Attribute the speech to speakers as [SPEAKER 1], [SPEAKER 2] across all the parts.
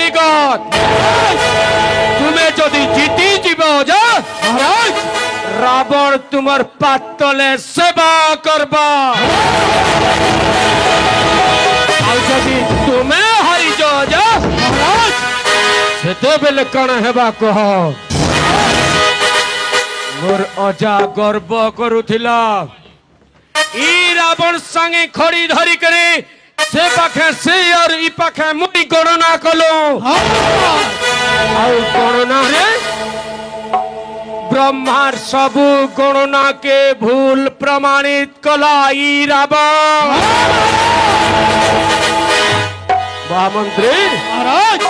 [SPEAKER 1] নিগত তুমি যদি জিতি যাব যা
[SPEAKER 2] মহারাজ
[SPEAKER 1] রাবণ তোমার পাতলে সেবা করবা আর যদি তুমি হারি যাও যা
[SPEAKER 2] মহারাজ
[SPEAKER 1] সেତେବେଳେ কଣ ହେବା কহ মোর অজা গর্ব করুথিলা ই রাবণ সঙ্গে খড়ি ধরি করে সে পাখে সে আর ই পাখে মুই গণনা কলো আর গণনা রে ব্রহ্মার সবু গণনাকে ভুল প্রমাণিত কলা ই রাবণ মহামন্ত্রী
[SPEAKER 2] মহারাজ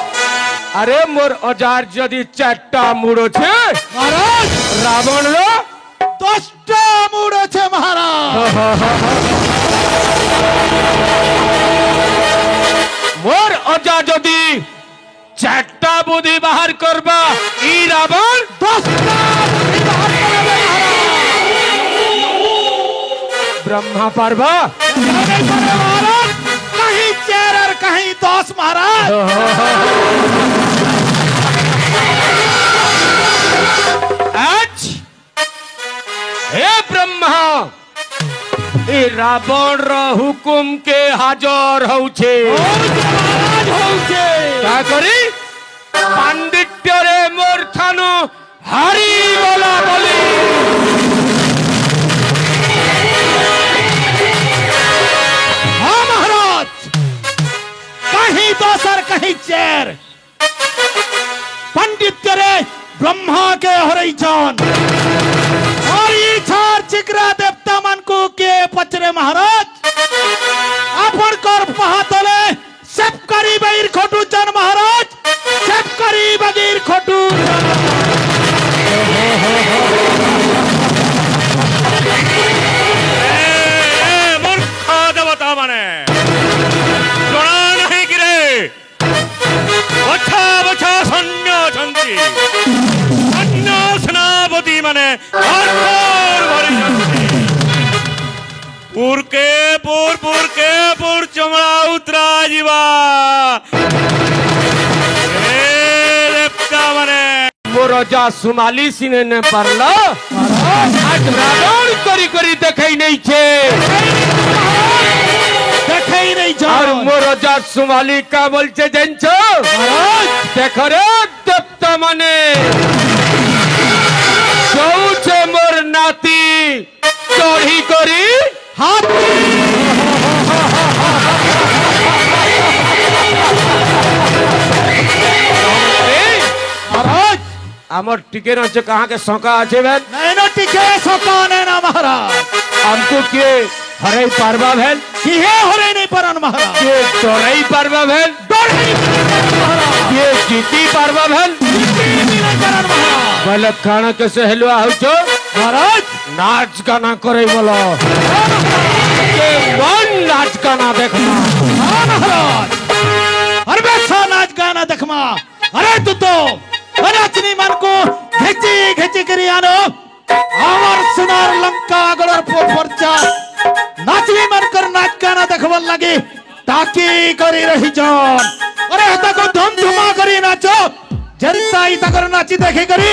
[SPEAKER 1] আরে মোর অজার যদি 4টা মুড় আছে
[SPEAKER 2] মহারাজ
[SPEAKER 1] রাবণ
[SPEAKER 2] 10টা মুড় আছে মহারাজ
[SPEAKER 1] মোর অজা যদি 4টা বুদ্ধি বাহার করবা ই রাবণ
[SPEAKER 2] 10টা বুদ্ধি বাহার করবে
[SPEAKER 1] ব্রহ্মা পারবা
[SPEAKER 2] মহারাজ कहीं 4 और कहीं 10 महाराज
[SPEAKER 1] आज हे ब्रह्मा ए रावण रो हुकुम के हाजर होउछे
[SPEAKER 2] महाराज होउछे
[SPEAKER 1] का करी पांडित्य रे मोर थानु हारी बोला बोली
[SPEAKER 2] हाँ महाराज कहीं 10 और कहीं 4 पंडित रे ब्रह्मा के हरई जान और ये 4 चिकरा देवता मन को के पचरे महाराज अपन कर पहातले सब करी बगीर खोटू जान महाराज सब करी बगीर खोटू
[SPEAKER 3] देवता माने जଣା नहीं किरे बछा बछा सैन्य छंती अन्य सेनापति माने हरकोर भरी छंती पुर चमड़ा उतरा जीवा ए देवता माने
[SPEAKER 1] मोर अजा सुमाली सिने ने पारला आज रावण करी करी देखै नहीं छे
[SPEAKER 2] देखे ही नहीं
[SPEAKER 1] और
[SPEAKER 2] जान
[SPEAKER 1] मोर अजा सुमाली का बोलছে জানছো দেখো রে দেবতা মানে চৌছে মোর নাতি চড়ি করি
[SPEAKER 2] हाथी महाराज
[SPEAKER 1] আমার টিকে আছে कहां के शंका আছে बेन
[SPEAKER 2] नहीं न टिके सकाने ना महाराज
[SPEAKER 1] हमको के हरई पारबा भेल
[SPEAKER 2] किहे हरे नहीं परन महाराज
[SPEAKER 1] के डरई पारबा भेल
[SPEAKER 2] डर नहीं परन महाराज
[SPEAKER 1] के जीती पारबा भेल
[SPEAKER 2] किसी नहीं परन महाराज
[SPEAKER 1] बोले खाना के सहलवा होचो
[SPEAKER 2] महाराज
[SPEAKER 1] नाच गाना करे बोलो के मन नाच गाना देखना
[SPEAKER 2] हाँ महाराज अरे बैठा नाच गाना देखमा अरे तू तो नाचनी मन को घिची घिची करी आनो आवर सुनार लंका गड़र परचा नाचनी मन कर नाच गाना देखवन लगी ताकि करी रही जान अरे हता को धम धुमा करी नाचो जनता ही तकर नाची देखे करी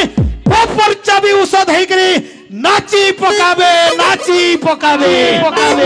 [SPEAKER 2] परचा भी उसद है करी नाची पकावे पकावे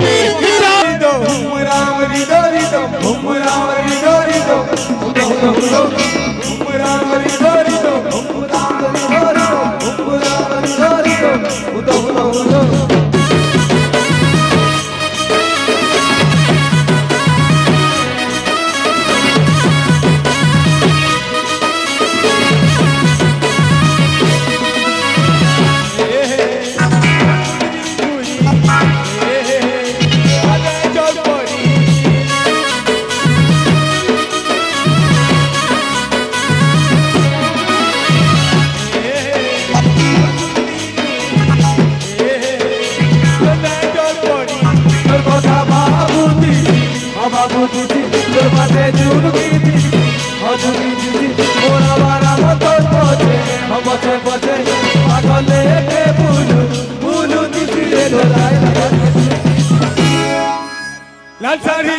[SPEAKER 3] लाल साड़ी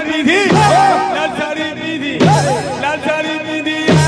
[SPEAKER 3] निधि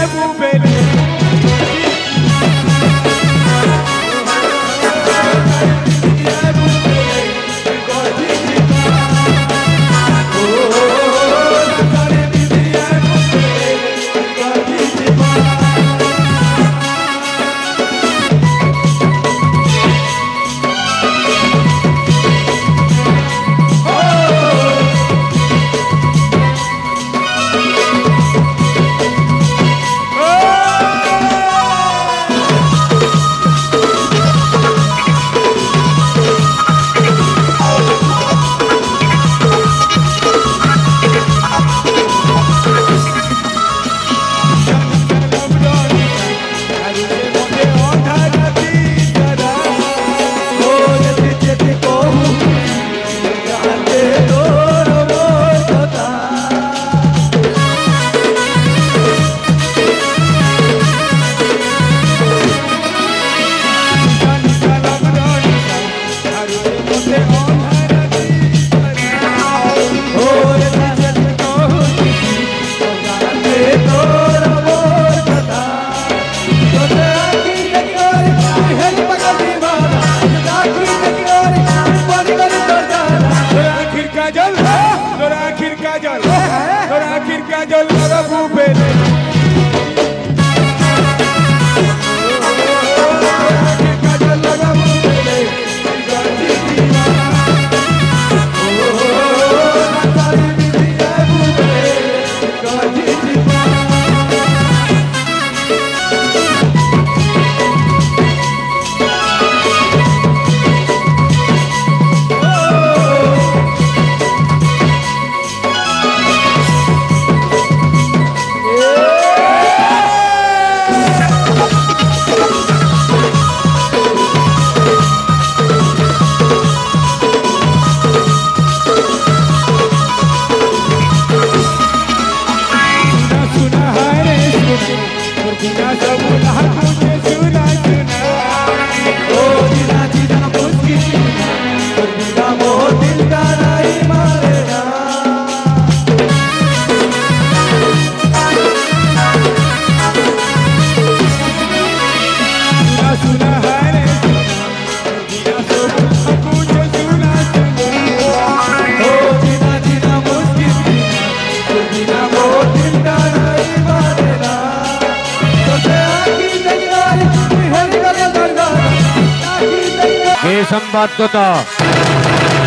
[SPEAKER 1] ଏ ସମ୍ବାଦତ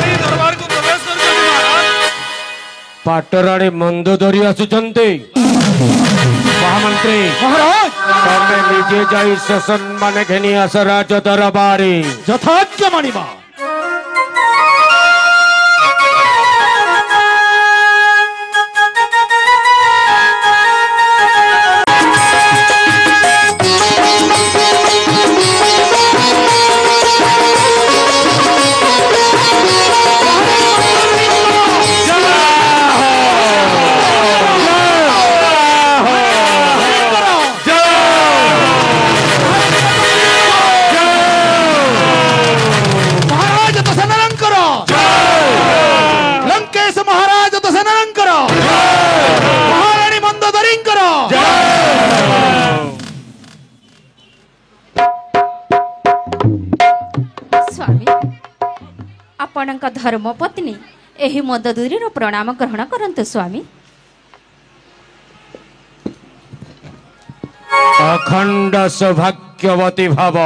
[SPEAKER 3] ଏହି ଦରବାରକୁ ପ୍ରବେଶ କରିଛନ୍ତି ମହାରାଜ।
[SPEAKER 1] ପାଟରାଣୀ ମନ୍ଦ ଧରି ଆସୁଛନ୍ତି। ମହାମନ୍ତ୍ରୀ
[SPEAKER 2] মহারাজ
[SPEAKER 1] ତମେ ନିଜେ ଯାଇ ସସମ୍ମାନ ଘେନି ଆସ ରାଜ ଦରବାରେ।
[SPEAKER 2] যথাজ্ঞা মানিবা। মহারাজ তো সেনারঙ্কর লঙ্কেশ মহারাজ তো সেনারঙ্কর মহারানী মন্দোদরীঙ্কর।
[SPEAKER 4] ସ୍ୱାମୀ ଆପଣଙ୍କ ଧର୍ମପତ୍ନୀ ଏହି ମନ୍ଦଦୁରୀର ପ୍ରଣାମ ଗ୍ରହଣ କରନ୍ତୁ ସ୍ୱାମୀ।
[SPEAKER 1] ଅଖଣ୍ଡ ସୌଭାଗ୍ୟବତୀ ଭାବ।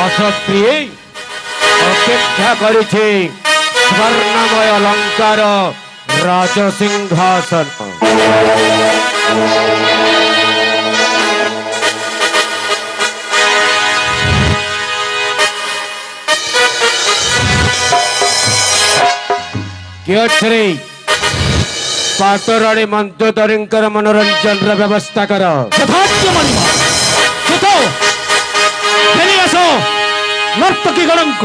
[SPEAKER 1] ଅସପ୍ରିୟ ଅପେକ୍ଷା କରିଛି ସ୍ୱର୍ଣ୍ଣମୟ ଲଙ୍କାର ରାଜସିଂହାସନ। କିଅଛରେ ପାଟରାଣୀ ମନ୍ଦୋଦରୀଙ୍କର ମନୋରଞ୍ଜନର ବ୍ୟବସ୍ଥା କର।
[SPEAKER 2] যথাজ্ঞা মানিবা। যত ফেরি আস নর্তকী গণঙ্ক।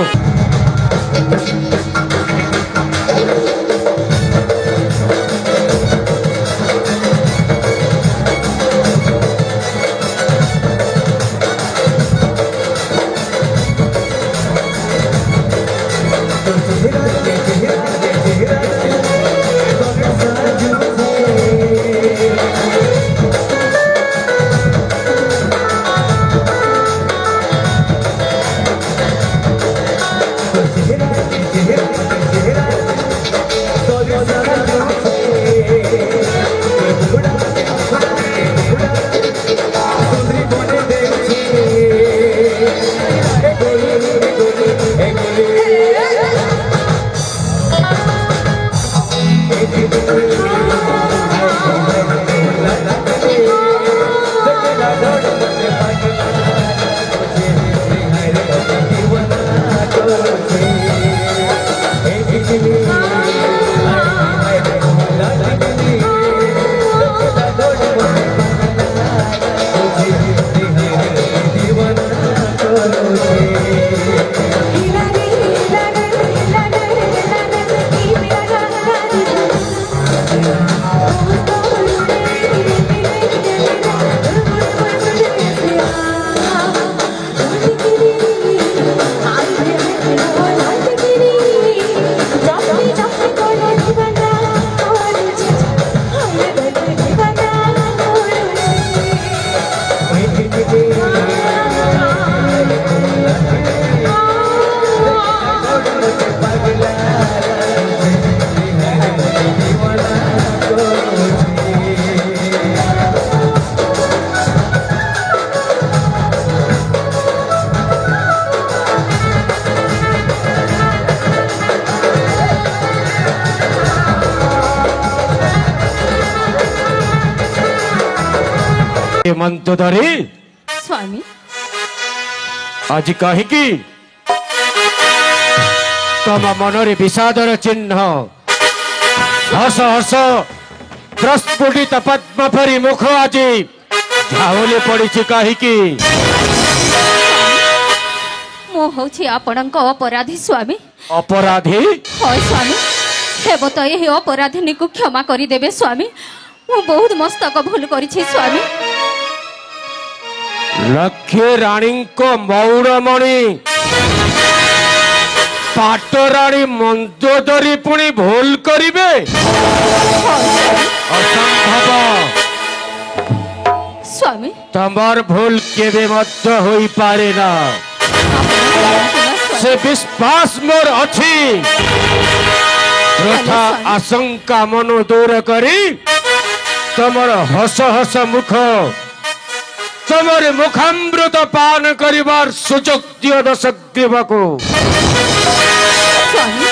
[SPEAKER 1] ମନ୍ଦୋଦରୀ
[SPEAKER 4] ସ୍ୱାମୀ
[SPEAKER 1] ଆଜି କାହିଁକି ତମ ମନରେ ବିଷାଦର ଚିହ୍ନ? ହସ ହସ ପ୍ରସ୍ଫୁଟିତ ପଦ୍ମ ପରି ମୁଖ ଆଜି ଝାଉଁଳି ପଡ଼ିଛି କାହିଁକି?
[SPEAKER 4] ମୁଁ ହେଉଛି ଆପଣଙ୍କ ଅପରାଧୀ ସ୍ୱାମୀ।
[SPEAKER 1] ଅପରାଧୀ?
[SPEAKER 4] হয় ସ୍ୱାମୀ ହେବ ତ ଏହି ଅପରାଧିନୀକୁ କ୍ଷମା କରିଦେବେ ସ୍ୱାମୀ। ମୁଁ ବହୁତ ମସ୍ତକ ଭୁଲ କରିଛି ସ୍ୱାମୀ।
[SPEAKER 1] ଲକ୍ଷ୍ମୀ ରାଣୀଙ୍କ ମୌରମଣି ପାଟରାଣୀ ମନ୍ଦୋଦରୀ ପୁଣି ଭୁଲ କରିବେ? ଅସମ୍ଭବ।
[SPEAKER 4] ସ୍ୱାମୀ
[SPEAKER 1] ତମର ଭୁଲ କେବେ ମଧ୍ୟ ହୋଇପାରେ ନା। ସେ ବିଶ୍ୱାସ ମୋର ଅଛି। ବୃଥା ଆଶଙ୍କା ମନ ଦୂର କରି ତମର ହସ ହସ ମୁଖ ତମର ମୁଖାମୃତ ପାନ କରିବାର ସୁଯୋଗ ଦିଅ ଦଶଗ୍ରୀବକୁ।
[SPEAKER 4] ସ୍ୱାମୀ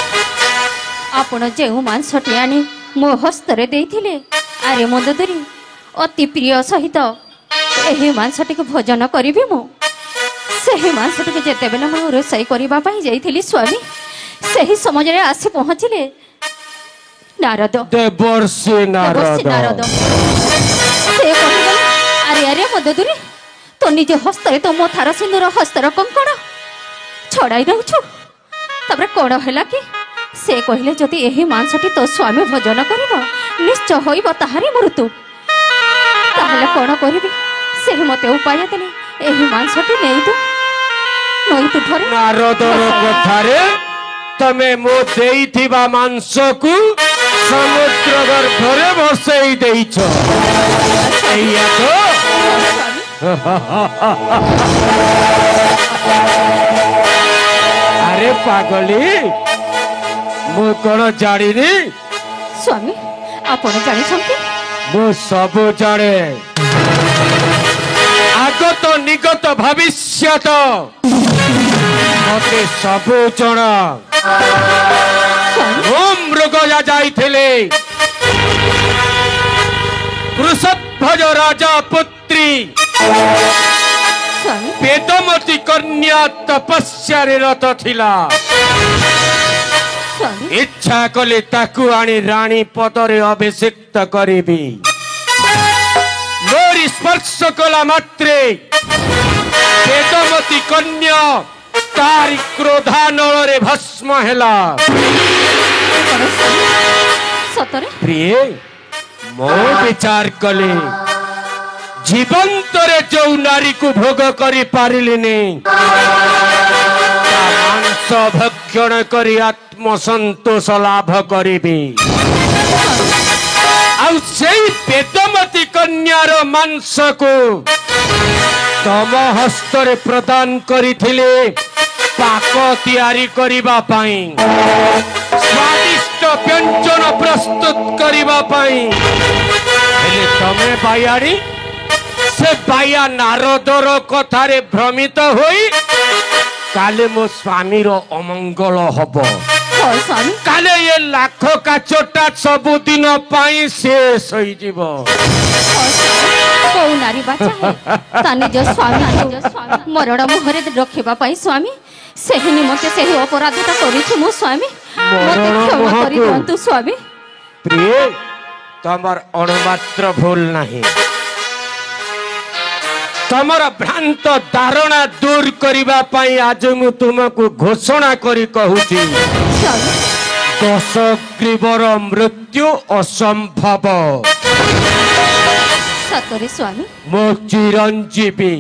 [SPEAKER 4] ଆପଣ ଯେଉଁ ମାଂସଟି ଆଣି ମୋ ହସ୍ତରେ ଦେଇଥିଲେ ଆରେ ମନ୍ଦୋଦରୀ ଅତି ପ୍ରିୟ ସହିତ ଏହି ମାଂସଟିକୁ ଭୋଜନ କରିବି ମୁଁ। ସେହି ମାଂସଟିକୁ ଯେତେବେଳେ ମୁଁ ରୋଷେଇ କରିବା ପାଇଁ ଯାଇଥିଲି ସ୍ୱାମୀ ସେହି ସମୟରେ ଆସି ପହଞ୍ଚିଲେ ନାରଦ।
[SPEAKER 1] ଦେବର୍ଷି
[SPEAKER 4] ଦେବର୍ଷି ନାରଦ
[SPEAKER 1] ନାରଦ।
[SPEAKER 4] ସେ କହିଲେ ଆରେ ଆରେ ମନ୍ଦୋଦରୀ ତୋ ନିଜ ହସ୍ତରେ ତ ମୋ ଥାର ସିନ୍ଦୁର ହସ୍ତର କଙ୍କଣ ଛଡ଼ାଇ ଦେଉଛୁ। ତାପରେ କ'ଣ ହେଲା କି ସେ କହିଲେ ଯଦି ଏହି ମାଂସଟି ତୋ ସ୍ୱାମୀ ଭୋଜନ କରିବ ନିଶ୍ଚୟ ହୋଇବ ତାହାରି ମୃତ୍ୟୁ। ତାହେଲେ କ'ଣ କରିବି ସେହି ମୋତେ ଉପାୟ ଦେଲେ ଏହି ମାଂସଟି ନେଇତୁ ଥରେ।
[SPEAKER 1] ନାରଦର କଥାରେ ତମେ ମୋ ଦେଇଥିବା ମାଂସକୁ ସମୁଦ୍ର ଗର୍ଭରେ ବସେଇ ଦେଇଛ ଏଇଆ ତ? ଆରେ ପାଗଲି ମୁଁ କ'ଣ ଜାଣିନି?
[SPEAKER 4] ସ୍ୱାମୀ ଆପଣ ଜାଣିଛନ୍ତି?
[SPEAKER 1] ମୁଁ ସବୁ ଜାଣେ। আগত নিগত ভবিষ্যত মতে ସବୁ ଜଣା। ମୁଁ ମୃଗୟା ଯାଇଥିଲେ କୃଷଧ୍ୱଜ ରାଜା ପୁତ୍ରୀ
[SPEAKER 4] ସ୍ୱାମୀ
[SPEAKER 1] ବେଦମତୀ କନ୍ୟା ତପସ୍ୟାରେ ରତ ଥିଲା।
[SPEAKER 4] ସ୍ୱାମୀ
[SPEAKER 1] ଇଚ୍ଛା କଲେ ତାକୁ ଆଣି ରାଣୀ ପଦରେ ଅଭିଷିକ୍ତ କରିବି। ମୋରି ସ୍ପର୍ଶ କଲା ମାତ୍ରେ ବେଦମତୀ କନ୍ୟା ତାରି କ୍ରୋଧାନଳରେ ଭସ୍ମ ହେଲା।
[SPEAKER 4] ସତରେ
[SPEAKER 1] ପ୍ରିୟ ମୁଁ ବିଚାର କଲି ଜୀବନ୍ତରେ ଯୋଉ ନାରୀକୁ ଭୋଗ କରିପାରିଲିନି ତା ମାଂସ ଭକ୍ଷଣ କରି ଆତ୍ମସନ୍ତୋଷ ଲାଭ କରିବି। ଆଉ ସେଇ ବେଦମତୀ କନ୍ୟାର ମାଂସକୁ ତମ ହସ୍ତରେ ପ୍ରଦାନ କରିଥିଲେ ପାକ ତିଆରି କରିବା ପାଇଁ, ସ୍ୱାଦିଷ୍ଟ ବ୍ୟଞ୍ଜନ ପ୍ରସ୍ତୁତ କରିବା ପାଇଁ। ହେଲେ ତମେ ବାୟାଣୀ ସେ ବାୟା ନାରଦର କଥାରେ ଭ୍ରମିତ ହୋଇ କାଲେ ମୋ ସ୍ୱାମୀର ଅମଙ୍ଗଳ ହବ।
[SPEAKER 4] ହଁ ସ୍ୱାମୀ
[SPEAKER 1] କାଲେ ଏ ଲାଖ କାଚଟା ସବୁଦିନ ପାଇଁ ଶେଷ ହୋଇଯିବ।
[SPEAKER 4] କୋଉ ନାରୀ ବାଚା ତା ନିଜ ସ୍ୱାମୀ ମରଣ ମୁହଁରେ ରଖିବା ପାଇଁ ସ୍ୱାମୀ ସେହି ନିମନ୍ତେ ସେହି ଅପରାଧଟା କରିଛୁ ମୁଁ ସ୍ୱାମୀ ମୋତେ କ୍ଷମା କରିଦିଅନ୍ତୁ ସ୍ୱାମୀ।
[SPEAKER 1] ପ୍ରିୟ ତମର ଅଣୁମାତ୍ର ଭୁଲ ନାହିଁ। ତମର ଭ୍ରାନ୍ତ ଧାରଣା ଦୂର କରିବା ପାଇଁ ଆଜି ମୁଁ ତୁମକୁ ଘୋଷଣା କରି କହୁଛି
[SPEAKER 4] ସ୍ୱାମୀ
[SPEAKER 1] ଦଶଗ୍ରୀବର ମୃତ୍ୟୁ ଅସମ୍ଭବ।
[SPEAKER 4] ସତରେ ସ୍ୱାମୀ
[SPEAKER 1] ମୋ ଚିରଞ୍ଜୀବୀ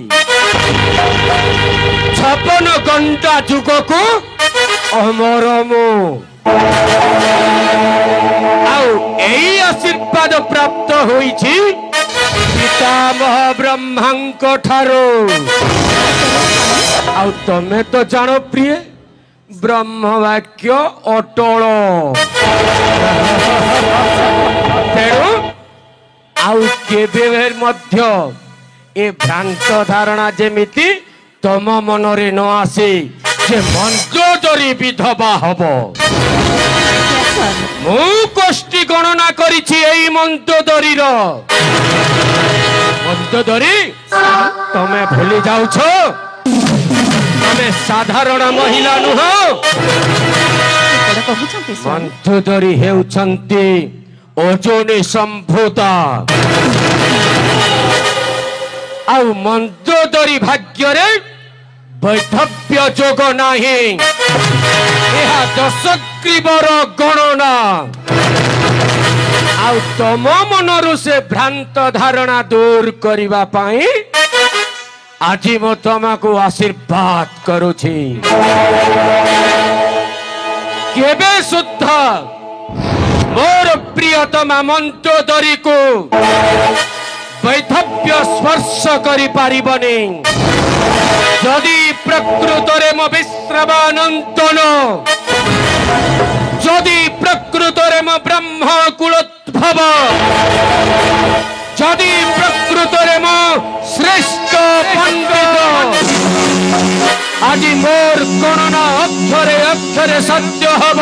[SPEAKER 1] 56 ଘଣ୍ଟା ଯୁଗକୁ ଅମର ମୁଁ। ଆଉ ଏଇ ଆଶୀର୍ବାଦ ପ୍ରାପ୍ତ ହୋଇଛି ପିତାମହ ବ୍ରହ୍ମାଙ୍କ ଠାରୁ। ଆଉ ତମେ ତ ଜାଣ ପ୍ରିୟ ବ୍ରହ୍ମ ବାକ୍ୟ ଅଟଳ। ତେଣୁ ଆଉ କେବେ ମଧ୍ୟ ଏ ଭ୍ରାନ୍ତ ଧାରଣା ଯେମିତି ତମ ମନରେ ନ ଆସେ ଯେ ମନ୍ଦୋଦରୀ ବିଧବା ହବ। ମୁଁ କୋଷ୍ଠୀ ଗଣନା କରିଛି ଏଇ ମନ୍ଦୋଦରୀର। ମନ୍ଦୋଦରୀ ତମେ ଭୁଲି ଯାଉଛ ତମେ ସାଧାରଣ ମହିଳା ନୁହଁ।
[SPEAKER 4] କହୁଛନ୍ତି ସ୍ୱାମୀ
[SPEAKER 1] ମନ୍ଦୋଦରୀ ହେଉଛନ୍ତି ଓଜୋନି ସମ୍ଭୂତା। ଆଉ ମନ୍ଦୋଦରୀ ଭାଗ୍ୟରେ ବୈଧବ୍ୟ ଯୋଗ ନାହିଁ। ଏହା ଦଶଗ୍ରୀବର ଗଣନା। ଆଉ ତମ ମନରୁ ସେ ଭ୍ରାନ୍ତ ଧାରଣା ଦୂର କରିବା ପାଇଁ ଆଜି ମୁଁ ତମକୁ ଆଶୀର୍ବାଦ କରୁଛି। କେବେ ଶୁଦ୍ଧ ମୋର ପ୍ରିୟତମା ମନ୍ଦୋଦରୀକୁ ବୈଧବ୍ୟ ସ୍ପର୍ଶ କରିପାରିବନି। ଯଦି ପ୍ରକୃତରେ ମୋ ବିଶ୍ରବାନନ୍ଦନ, ଯଦି ପ୍ରକୃତରେ ମୋ ବ୍ରହ୍ମ କୁଳୋଦ୍ଭବ, ଯଦି ପ୍ରକୃତରେ ମୋ ଶ୍ରେଷ୍ଠ আজি মোর গণনা অক্ষরে অক্ষরে সত্য হব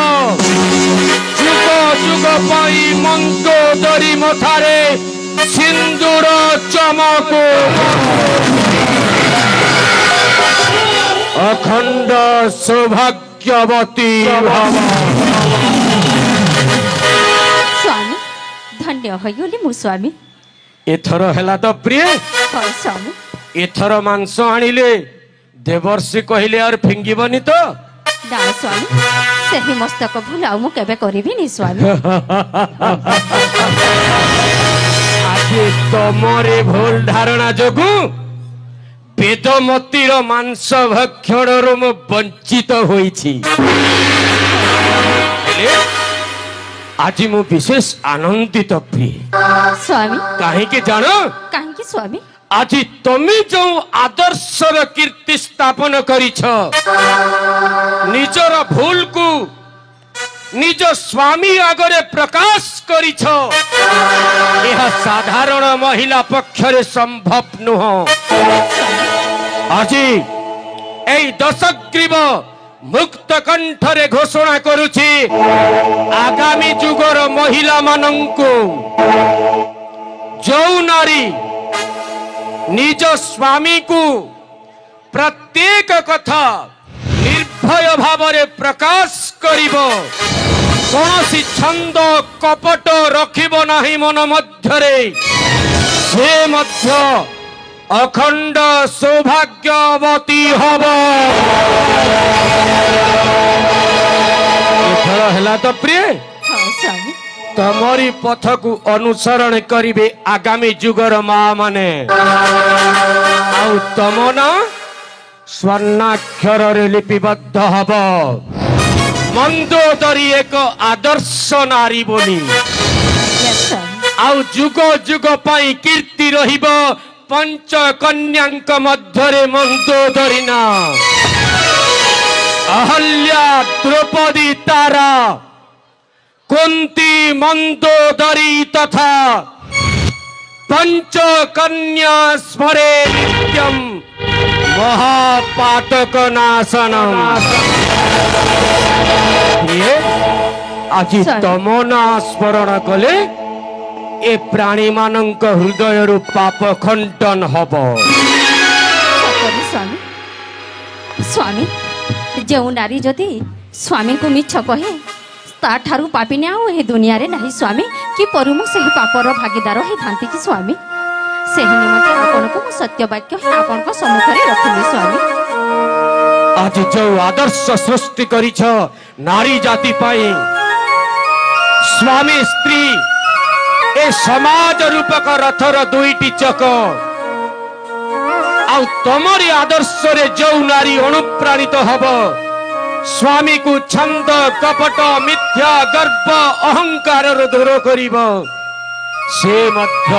[SPEAKER 1] যুগ যুগ পাই মন্দোদরী মথারে সিন্দুর চমক অখণ্ড সৌভাগ্যবতী ভব।
[SPEAKER 4] ସ୍ୱାମୀ ଧନ୍ୟ ହୋଇଗଲି ମୁଁ ସ୍ୱାମୀ।
[SPEAKER 1] ଏଥର ହେଲା ତ ପ୍ରିୟ,
[SPEAKER 4] ହଉ ସ୍ୱାମୀ।
[SPEAKER 1] ଏଥର ମାଂସ ଆଣିଲେ ଦେବର୍ଷି କହିଲେ ଆଉ ଫିଙ୍ଗିବନି ତ?
[SPEAKER 4] ନା ସ୍ୱାମୀ, ସେହି ମସ୍ତକ ଭୁଲ ଆଉ ମୁଁ କେବେ କରିବିନି ସ୍ୱାମୀ।
[SPEAKER 1] ଆଜି ତମରେ ଭୁଲ ଧାରଣା ଯୋଗୁ ବେଦମତୀର ମାଂସ ଭକ୍ଷଣରୁ ମୁଁ ବଞ୍ଚିତ ହୋଇଛି। ହେଲେ ଆଜି ମୁଁ ବିଶେଷ ଆନନ୍ଦିତ ପ୍ରିୟ।
[SPEAKER 4] ସ୍ୱାମୀ
[SPEAKER 1] କାହିଁକି ଜାଣ?
[SPEAKER 4] କାହିଁକି ସ୍ୱାମୀ?
[SPEAKER 1] ଆଜି ତମେ ଯେଉଁ ଆଦର୍ଶର କୀର୍ତ୍ତି ସ୍ଥାପନ କରିଛ, ନିଜର ଭୁଲକୁ ନିଜ ସ୍ୱାମୀ ଆଗରେ ପ୍ରକାଶ କରିଛ, ଏହା ସାଧାରଣ ମହିଳା ପକ୍ଷରେ ସମ୍ଭବ ନୁହଁ। ଆଜି এই ଦଶଗ୍ରୀବ ମୁକ୍ତ କଣ୍ଠରେ ଘୋଷଣା କରୁଛି, ଆଗାମୀ ଯୁଗର ମହିଳାମାନଙ୍କୁ ଯେଉଁ ନାରୀ ନିଜ ସ୍ୱାମୀକୁ ପ୍ରତ୍ୟେକ କଥା ନିର୍ଭୟ ଭାବରେ ପ୍ରକାଶ କରିବ, କୌଣସି ଛନ୍ଦ କପଟ ରଖିବ ନାହିଁ ମନ ମଧ୍ୟରେ, ସେ ମଧ୍ୟ ଅଖଣ୍ଡ ସୌଭାଗ୍ୟବତୀ ହବ। ଏଥର ହେଲା ତ ପ୍ରିୟ,
[SPEAKER 4] ହଉ ସ୍ୱାମୀ।
[SPEAKER 1] ତମରି ପଥକୁ ଅନୁସରଣ କରିବେ ଆଗାମୀ ଯୁଗର ମା ମାନେ। ଆଉ ତମ ନା ସ୍ୱର୍ଣ୍ଣାକ୍ଷରରେ ଲିପିବଦ୍ଧ ହବ, ମନ୍ଦୋଦରୀ ଏକ ଆଦର୍ଶ ନାରୀ ବୋଲି।
[SPEAKER 4] Yes, ସ୍ୱାମୀ।
[SPEAKER 1] ଆଉ ଯୁଗ ଯୁଗ ପାଇଁ କୀର୍ତ୍ତି ରହିବ ପଞ୍ଚ କନ୍ୟାଙ୍କ ମଧ୍ୟରେ ମନ୍ଦୋଦରୀ ନା। ଅହଲ୍ୟା, ଦ୍ରୌପଦୀ, ତାରା, କୁନ୍ତୀ, ମନ୍ଦୋଦରୀ ତଥା ପଞ୍ଚ କନ୍ୟା ସ୍ମରେ ନିତ୍ୟಂ ମହାପାତକ ନାଶନମ୍। ଆଜି ତମ ନା ସ୍ମରଣ କଲେ ଏ ପ୍ରାଣୀ ମାନଙ୍କ ହୃଦୟରୁ ପାପ ଖଣ୍ଡନ ହବ।
[SPEAKER 4] ସତରେ ସ୍ୱାମୀ। ସ୍ୱାମୀ, ଯେଉଁ ନାରୀ ଯଦି ସ୍ୱାମୀଙ୍କୁ ମିଛ କହେ, ତାଠାରୁ ପାପିନୀ ଆଉ ଏ ଦୁନିଆରେ ନାହିଁ ସ୍ୱାମୀ। କି ପରୁ ମୁଁ ସେହି ପାପର ଭାଗିଦାର ହେଇଥାନ୍ତି କି ସ୍ୱାମୀ? ସେହି ନିମନ୍ତେ ଆପଣଙ୍କୁ ମୁଁ ସତ୍ୟ ବାକ୍ୟ ହିଁ ଆପଣଙ୍କ ସମ୍ମୁଖରେ ରଖିଲି ସ୍ୱାମୀ।
[SPEAKER 1] ଆଜି ଯୋଉ ଆଦର୍ଶ ସୃଷ୍ଟି କରିଛ ନାରୀ ଜାତି ପାଇଁ, ସ୍ୱାମୀ ସ୍ତ୍ରୀ ଏ ସମାଜ ରୂପକ ରଥର ଦୁଇଟି ଚକ, ଆଉ ତମରି ଆଦର୍ଶରେ ଯୋଉ ନାରୀ ଅନୁପ୍ରାଣିତ ହବ, ସ୍ୱାମୀକୁ ଛନ୍ଦ କପଟ ମିଥ୍ୟା ଗର୍ବ ଅହଙ୍କାରରୁ ଦୂର କରିବ, ସେ ମଧ୍ୟ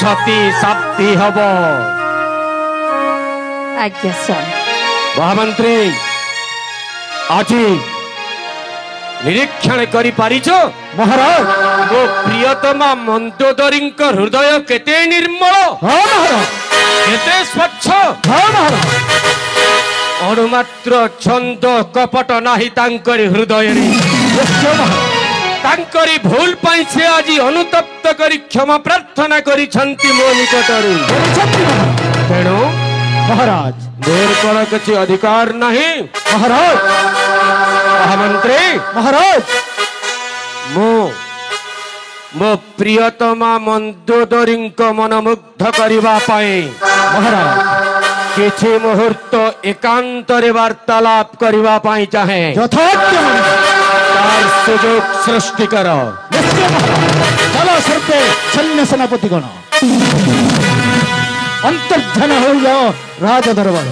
[SPEAKER 1] ସତୀ ସାଧ୍ୱୀ ହବ।
[SPEAKER 4] ଆଜ୍ଞା ସ୍ୱାମୀ।
[SPEAKER 1] ମହାମନ୍ତ୍ରୀ, ଆଜି ନିରୀକ୍ଷଣ କରିପାରିଛ
[SPEAKER 2] ମହାରାଜ।
[SPEAKER 1] ମୋ ପ୍ରିୟତମା ମନ୍ଦୋଦରୀଙ୍କ ହୃଦୟ କେତେ ନିର୍ମଳ,
[SPEAKER 2] ହଁ ମହାରାଜ।
[SPEAKER 1] କେତେ ସ୍ୱଚ୍ଛ,
[SPEAKER 2] ହଁ ମହାରାଜ।
[SPEAKER 1] ଅଣୁମାତ୍ର ଛନ୍ଦ କପଟ ନାହିଁ ତାଙ୍କରି ହୃଦୟରେ।
[SPEAKER 2] ନିଶ୍ଚୟ ମହାରାଜ।
[SPEAKER 1] ତାଙ୍କରି ଭୁଲ ପାଇଁ ସେ ଆଜି ଅନୁତପ୍ତ କରି କ୍ଷମା ପ୍ରାର୍ଥନା କରିଛନ୍ତି ମୋ ନିକଟରୁ।
[SPEAKER 2] କରିଛନ୍ତି ମହାରାଜ।
[SPEAKER 1] ତେଣୁ
[SPEAKER 2] ମହାରାଜ।
[SPEAKER 1] ମୋର କ'ଣ କିଛି ଅଧିକାର ନାହିଁ?
[SPEAKER 2] ମହାରାଜ।
[SPEAKER 1] ମହାମନ୍ତ୍ରୀ,
[SPEAKER 2] ମହାରାଜ।
[SPEAKER 1] ମୁଁ ମୋ ପ୍ରିୟତମା ମନ୍ଦୋଦରୀଙ୍କ ମନ ମୁଗ୍ଧ କରିବା ପାଇଁ
[SPEAKER 2] ମହାରାଜ।
[SPEAKER 1] କିଛି ମୁହୂର୍ତ୍ତ ଏକାନ୍ତରେ ବାର୍ତ୍ତାଳାପ କରିବା ପାଇଁ ଚାହେଁ।
[SPEAKER 2] ଯଥାର୍ଥ ମହାରାଜ।
[SPEAKER 1] ତାର ସୁଯୋଗ ସୃଷ୍ଟି କର।
[SPEAKER 2] ନିଶ୍ଚୟ ମହାରାଜ। ଚାଲ ସର୍ବେ ସୈନ୍ୟ ସେନାପତିଗଣ ଅନ୍ତର୍ଧାନ ହୋଇଯାଅ ରାଜ ଦରବାର।